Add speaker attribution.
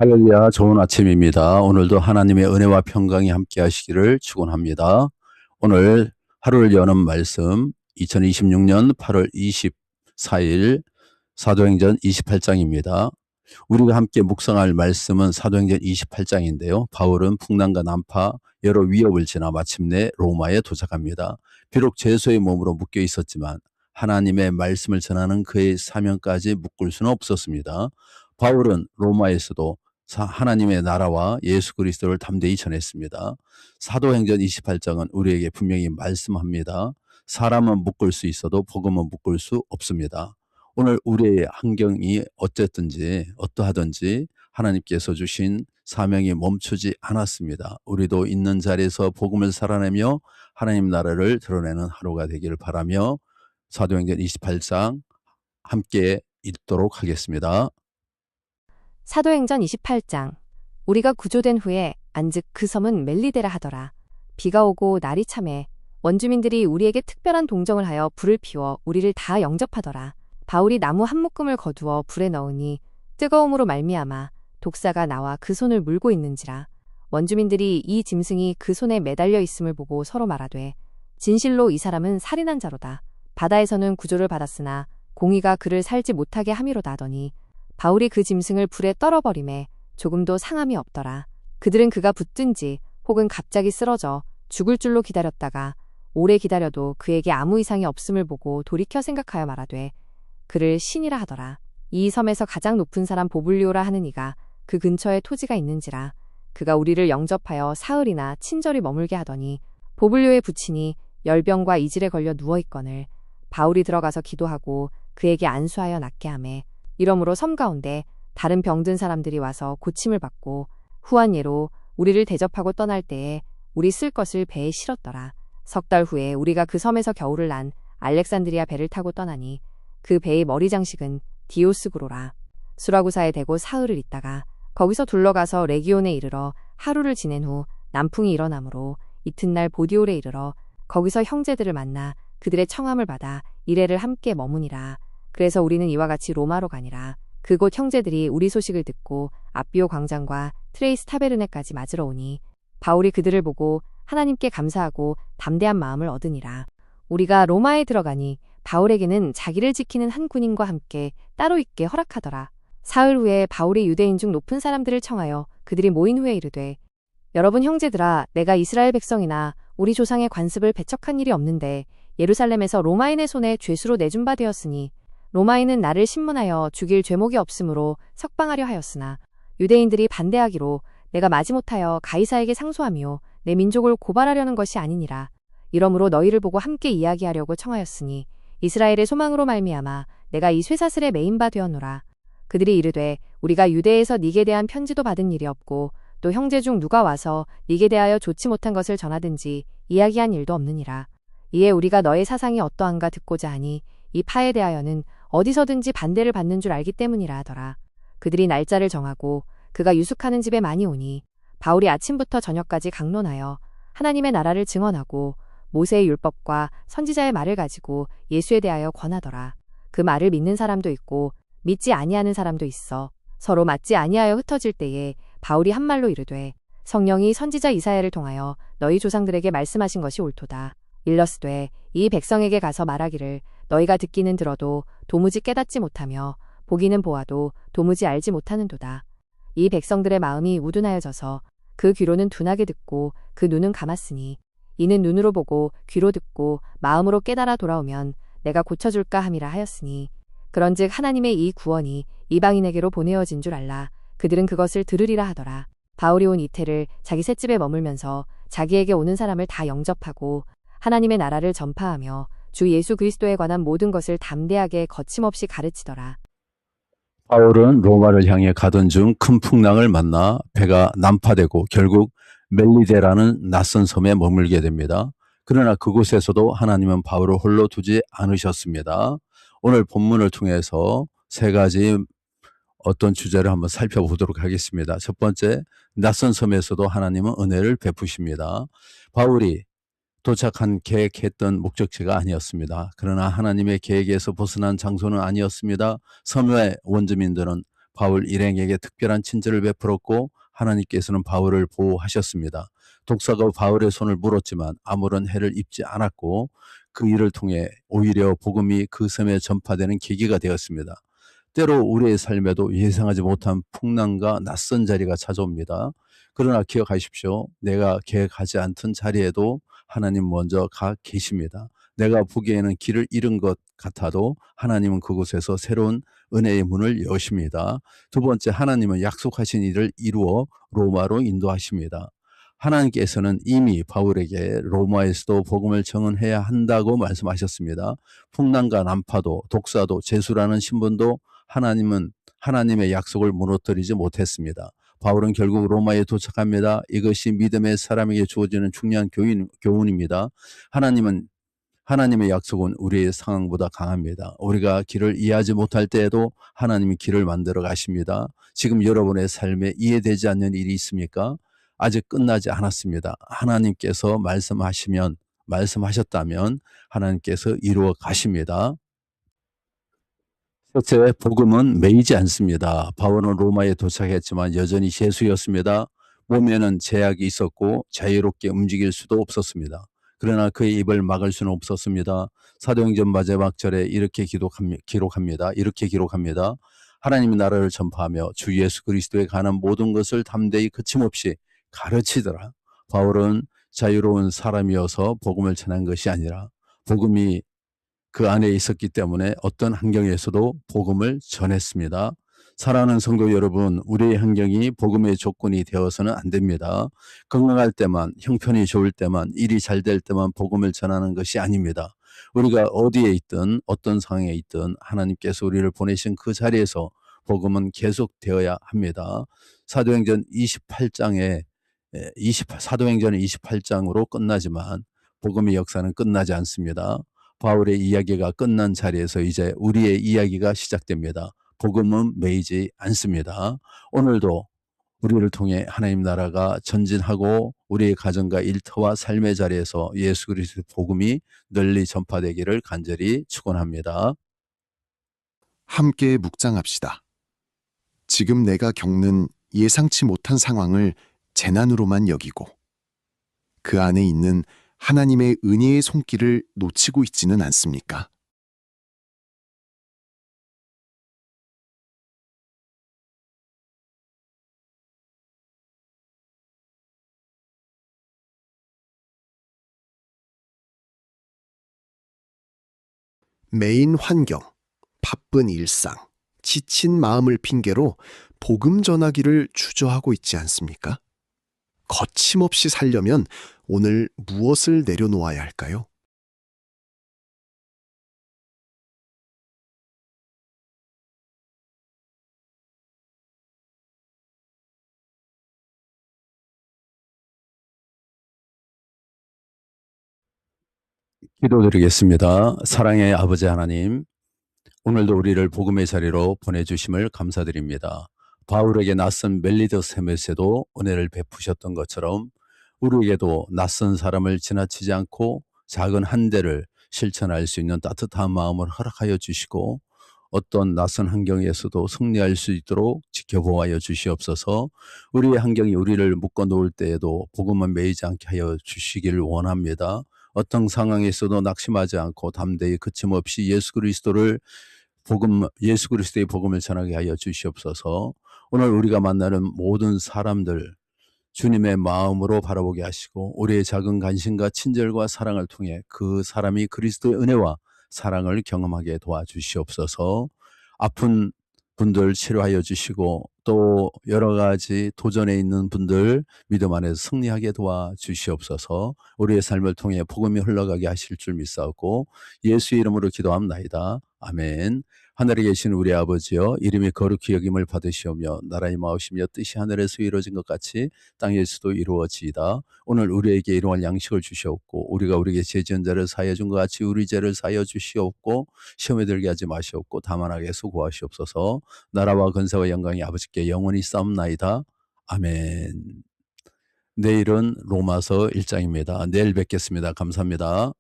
Speaker 1: 할렐루야, 좋은 아침입니다. 오늘도 하나님의 은혜와 평강이 함께 하시기를 축원합니다. 오늘 하루를 여는 말씀 2026년 8월 24일 사도행전 28장입니다. 우리가 함께 묵상할 말씀은 사도행전 28장인데요. 바울은 풍랑과 난파, 여러 위협을 지나 마침내 로마에 도착합니다. 비록 죄수의 몸으로 묶여 있었지만 하나님의 말씀을 전하는 그의 사명까지 묶을 수는 없었습니다. 바울은 로마에서도 하나님의 나라와 예수 그리스도를 담대히 전했습니다. 사도행전 28장은 우리에게 분명히 말씀합니다. 사람은 묶을 수 있어도 복음은 묶을 수 없습니다. 오늘 우리의 환경이 어떠하든지 하나님께서 주신 사명이 멈추지 않았습니다. 우리도 있는 자리에서 복음을 살아내며 하나님 나라를 드러내는 하루가 되기를 바라며 사도행전 28장 함께 읽도록 하겠습니다.
Speaker 2: 사도행전 28장. 우리가 구조된 후에 안즉 그 섬은 멜리데라 하더라. 비가 오고 날이 참해 원주민들이 우리에게 특별한 동정을 하여 불을 피워 우리를 다 영접하더라. 바울이 나무 한 묶음을 거두어 불에 넣으니 뜨거움으로 말미암아 독사가 나와 그 손을 물고 있는지라. 원주민들이 이 짐승이 그 손에 매달려 있음을 보고 서로 말하되 진실로 이 사람은 살인한 자로다. 바다에서는 구조를 받았으나 공의가 그를 살지 못하게 함이로다 하더니 바울이 그 짐승을 불에 떨어버리매 조금도 상함이 없더라. 그들은 그가 붙든지 혹은 갑자기 쓰러져 죽을 줄로 기다렸다가 오래 기다려도 그에게 아무 이상이 없음을 보고 돌이켜 생각하여 말하되 그를 신이라 하더라. 이 섬에서 가장 높은 사람 보블리오라 하는 이가 그 근처에 토지가 있는지라. 그가 우리를 영접하여 사흘이나 친절히 머물게 하더니 보블리오의 부친이 열병과 이질에 걸려 누워있거늘 바울이 들어가서 기도하고 그에게 안수하여 낫게 하매 이러므로 섬 가운데 다른 병든 사람들이 와서 고침을 받고 후한 예로 우리를 대접하고 떠날 때에 우리 쓸 것을 배에 실었더라. 석 달 후에 우리가 그 섬에서 겨울을 난 알렉산드리아 배를 타고 떠나니 그 배의 머리 장식은 디오스구로라. 수라구사에 대고 사흘을 있다가 거기서 둘러가서 레기온에 이르러 하루를 지낸 후 남풍이 일어나므로 이튿날 보디올에 이르러 거기서 형제들을 만나 그들의 청함을 받아 이레를 함께 머무니라. 그래서 우리는 이와 같이 로마로 가니라. 그곳 형제들이 우리 소식을 듣고 앞비오 광장과 트레이스 타베르네까지 맞으러 오니 바울이 그들을 보고 하나님께 감사하고 담대한 마음을 얻으니라. 우리가 로마에 들어가니 바울에게는 자기를 지키는 한 군인과 함께 따로 있게 허락하더라. 사흘 후에 바울이 유대인 중 높은 사람들을 청하여 그들이 모인 후에 이르되 여러분 형제들아, 내가 이스라엘 백성이나 우리 조상의 관습을 배척한 일이 없는데 예루살렘에서 로마인의 손에 죄수로 내준 바 되었으니 로마인은 나를 신문하여 죽일 죄목이 없으므로 석방하려 하였으나 유대인들이 반대하기로 내가 마지못하여 가이사에게 상소하며 내 민족을 고발하려는 것이 아니니라. 이러므로 너희를 보고 함께 이야기하려고 청하였으니 이스라엘의 소망으로 말미암아 내가 이 쇠사슬에 매인 바 되었노라. 그들이 이르되 우리가 유대에서 네게 대한 편지도 받은 일이 없고 또 형제 중 누가 와서 네게 대하여 좋지 못한 것을 전하든지 이야기한 일도 없느니라. 이에 우리가 너의 사상이 어떠한가 듣고자 하니 이 파에 대하여는 어디서든지 반대를 받는 줄 알기 때문이라 하더라. 그들이 날짜를 정하고 그가 유숙하는 집에 많이 오니 바울이 아침부터 저녁까지 강론하여 하나님의 나라를 증언하고 모세의 율법과 선지자의 말을 가지고 예수에 대하여 권하더라. 그 말을 믿는 사람도 있고 믿지 아니하는 사람도 있어 서로 맞지 아니하여 흩어질 때에 바울이 한 말로 이르되 성령이 선지자 이사야를 통하여 너희 조상들에게 말씀하신 것이 옳도다. 일러스되 이 백성에게 가서 말하기를 너희가 듣기는 들어도 도무지 깨닫지 못하며 보기는 보아도 도무지 알지 못하는도다. 이 백성들의 마음이 우둔하여져서 그 귀로는 둔하게 듣고 그 눈은 감았으니 이는 눈으로 보고 귀로 듣고 마음으로 깨달아 돌아오면 내가 고쳐줄까 함이라 하였으니 그런즉 하나님의 이 구원이 이방인에게로 보내어진 줄 알라. 그들은 그것을 들으리라 하더라. 바울이 온 이태를 자기 셋집에 머물면서 자기에게 오는 사람을 다 영접하고 하나님의 나라를 전파하며 주 예수 그리스도에 관한 모든 것을 담대하게 거침없이 가르치더라.
Speaker 1: 바울은 로마를 향해 가던 중 큰 풍랑을 만나 배가 난파되고 결국 멜리데라는 낯선 섬에 머물게 됩니다. 그러나 그곳에서도 하나님은 바울을 홀로 두지 않으셨습니다. 오늘 본문을 통해서 세 가지 어떤 주제를 한번 살펴보도록 하겠습니다. 첫 번째, 낯선 섬에서도 하나님은 은혜를 베푸십니다. 바울이 도착한 계획했던 목적지가 아니었습니다. 그러나 하나님의 계획에서 벗어난 장소는 아니었습니다. 섬의 원주민들은 바울 일행에게 특별한 친절을 베풀었고 하나님께서는 바울을 보호하셨습니다. 독사가 바울의 손을 물었지만 아무런 해를 입지 않았고 그 일을 통해 오히려 복음이 그 섬에 전파되는 계기가 되었습니다. 때로 우리의 삶에도 예상하지 못한 풍랑과 낯선 자리가 찾아옵니다. 그러나 기억하십시오. 내가 계획하지 않던 자리에도 하나님 먼저 가 계십니다. 내가 보기에는 길을 잃은 것 같아도 하나님은 그곳에서 새로운 은혜의 문을 여십니다. 두 번째, 하나님은 약속하신 일을 이루어 로마로 인도하십니다. 하나님께서는 이미 바울에게 로마에서도 복음을 증언해야 한다고 말씀하셨습니다. 풍랑과 난파도 독사도 재수라는 신분도 하나님은 하나님의 약속을 무너뜨리지 못했습니다. 바울은 결국 로마에 도착합니다. 이것이 믿음의 사람에게 주어지는 중요한 교훈입니다. 하나님의 약속은 우리의 상황보다 강합니다. 우리가 길을 이해하지 못할 때에도 하나님이 길을 만들어 가십니다. 지금 여러분의 삶에 이해되지 않는 일이 있습니까? 아직 끝나지 않았습니다. 하나님께서 말씀하셨다면 하나님께서 이루어 가십니다. 첫째, 복음은 매이지 않습니다. 바울은 로마에 도착했지만 여전히 죄수였습니다. 몸에는 제약이 있었고 자유롭게 움직일 수도 없었습니다. 그러나 그의 입을 막을 수는 없었습니다. 사도행전 마지막 절에 이렇게 기록합니다. 하나님의 나라를 전파하며 주 예수 그리스도에 관한 모든 것을 담대히 거침없이 가르치더라. 바울은 자유로운 사람이어서 복음을 전한 것이 아니라 복음이 그 안에 있었기 때문에 어떤 환경에서도 복음을 전했습니다. 사랑하는 성도 여러분, 우리의 환경이 복음의 조건이 되어서는 안 됩니다. 건강할 때만, 형편이 좋을 때만, 일이 잘 될 때만 복음을 전하는 것이 아닙니다. 우리가 어디에 있든 어떤 상황에 있든 하나님께서 우리를 보내신 그 자리에서 복음은 계속되어야 합니다. 사도행전 28장은 28장으로 끝나지만 복음의 역사는 끝나지 않습니다. 바울의 이야기가 끝난 자리에서 이제 우리의 이야기가 시작됩니다. 복음은 매이지 않습니다. 오늘도 우리를 통해 하나님 나라가 전진하고 우리의 가정과 일터와 삶의 자리에서 예수 그리스도의 복음이 널리 전파되기를 간절히 축원합니다.
Speaker 3: 함께 묵상합시다. 지금 내가 겪는 예상치 못한 상황을 재난으로만 여기고 그 안에 있는 하나님의 은혜의 손길을 놓치고 있지는 않습니까? 매인 환경, 바쁜 일상, 지친 마음을 핑계로 복음 전하기를 주저하고 있지 않습니까? 거침없이 살려면 오늘 무엇을 내려놓아야 할까요?
Speaker 1: 기도드리겠습니다. 사랑의 아버지 하나님, 오늘도 우리를 복음의 자리로 보내주심을 감사드립니다. 바울에게 낯선 멜리드 샘에서도 은혜를 베푸셨던 것처럼 우리에게도 낯선 사람을 지나치지 않고 작은 한 대를 실천할 수 있는 따뜻한 마음을 허락하여 주시고 어떤 낯선 환경에서도 승리할 수 있도록 지켜보아여 주시옵소서. 우리의 환경이 우리를 묶어 놓을 때에도 복음은 매이지 않게 하여 주시기를 원합니다. 어떤 상황에서도 낙심하지 않고 담대히 거침없이 예수 그리스도의 복음을 전하게 하여 주시옵소서. 오늘 우리가 만나는 모든 사람들 주님의 마음으로 바라보게 하시고 우리의 작은 관심과 친절과 사랑을 통해 그 사람이 그리스도의 은혜와 사랑을 경험하게 도와주시옵소서. 아픈 분들 치료하여 주시고 또 여러 가지 도전에 있는 분들 믿음 안에서 승리하게 도와주시옵소서. 우리의 삶을 통해 복음이 흘러가게 하실 줄 믿사오고 예수의 이름으로 기도합나이다. 아멘. 하늘에 계신 우리 아버지여, 이름이 거룩히 여김을 받으시오며 나라의 마으시며 뜻이 하늘에서 이루어진 것 같이 땅에서도 이루어지이다. 오늘 우리에게 일용할 양식을 주시옵고 우리가 우리에게 죄 지은 자를 사하여 준 것 같이 우리 죄를 사하여 주시옵고 시험에 들게 하지 마시옵고 다만 악에서 구하시옵소서. 나라와 권세와 영광이 아버지께 영원히 싸움나이다. 아멘. 내일은 로마서 1장입니다. 내일 뵙겠습니다. 감사합니다.